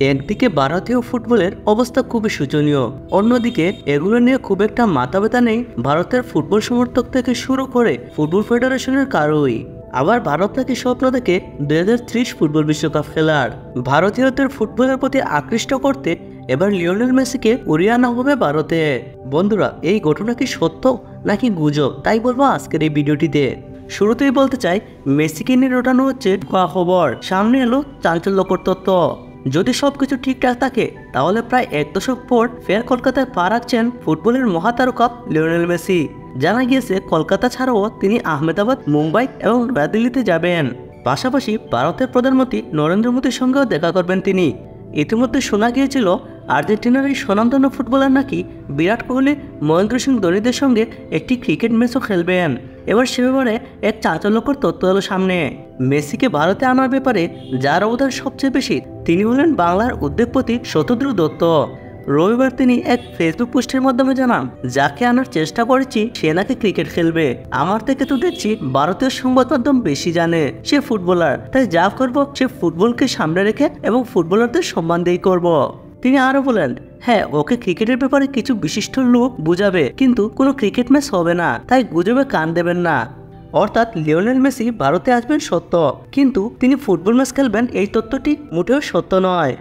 একদিকে ভারতীয় ফুটবলের অবস্থা খুবই শোচনীয়, অন্যদিকে এগুলো নিয়ে খুব একটা মাথা ব্যথা নেই ভারতের ফুটবল সমর্থক থেকে শুরু করে ফুটবল ফেডারেশনের কারোই। আবার ভারত নাকি স্বপ্ন দেখে 2030 ফুটবল বিশ্বকাপ খেলার। ভারতীয়দের ফুটবলের প্রতি আকৃষ্ট করতে এবার লিওনেল মেসিকে উড়িয়ে আনা হবে ভারতে। বন্ধুরা, এই ঘটনা কি সত্য নাকি গুজব, তাই বলবো আজকের এই ভিডিওটিতে। শুরুতেই বলতে চাই, মেসিকে নিয়ে রটানো হচ্ছে ভুয়া খবর। সামনে এলো চাঞ্চল্যকর তথ্য। যদি সবকিছু ঠিকঠাক থাকে তাহলে প্রায় এক দশক পর ফের কলকাতায় পা রাখছেন ফুটবলের মহাতারকা লিওনেল মেসি। জানা গিয়েছে কলকাতা ছাড়াও তিনি আহমেদাবাদ, মুম্বাই এবং নয়াদিল্লিতে যাবেন। পাশাপাশি ভারতের প্রধানমন্ত্রী নরেন্দ্র মোদীর সঙ্গেও দেখা করবেন তিনি। ইতিমধ্যে শোনা গিয়েছিল আর্জেন্টিনার এই স্বনামধন্য ফুটবলার নাকি বিরাট কোহলি, মহেন্দ্র সিং ধোনিদের সঙ্গে একটি ক্রিকেট ম্যাচও খেলবেন। এবার সে ব্যাপারে এক চাঞ্চল্যকর তথ্য এলো সামনে। মেসিকে ভারতে আনার ব্যাপারে যার অবদান সবচেয়ে বেশি তিনি হলেন বাংলার উদ্যোগপতি শতদ্রু দত্ত। রবিবার তিনি এক ফেসবুক পোস্টের মাধ্যমে জানান, যাকে আনার চেষ্টা করেছি সে নাকি ক্রিকেট খেলবে। আমার থেকে তো দেখছি ভারতীয় সংবাদ মাধ্যম বেশি জানে। সে ফুটবলার, তাই যা করব সে ফুটবলকে সামনে রেখে এবং ফুটবলারদের সম্মান দিয়ে করব। তিনি আরো বলেন, হ্যাঁ, ওকে ক্রিকেটের ব্যাপারে কিছু বিশিষ্ট লোক বুঝাবে, কিন্তু কোনো ক্রিকেট ম্যাচ হবে না, তাই গুজবে কান দেবেন না। অর্থাৎ লিওনেল মেসি ভারতে আসবেন সত্য, কিন্তু তিনি ফুটবল ম্যাচ খেলবেন এই তথ্যটি মোটেও সত্য নয়।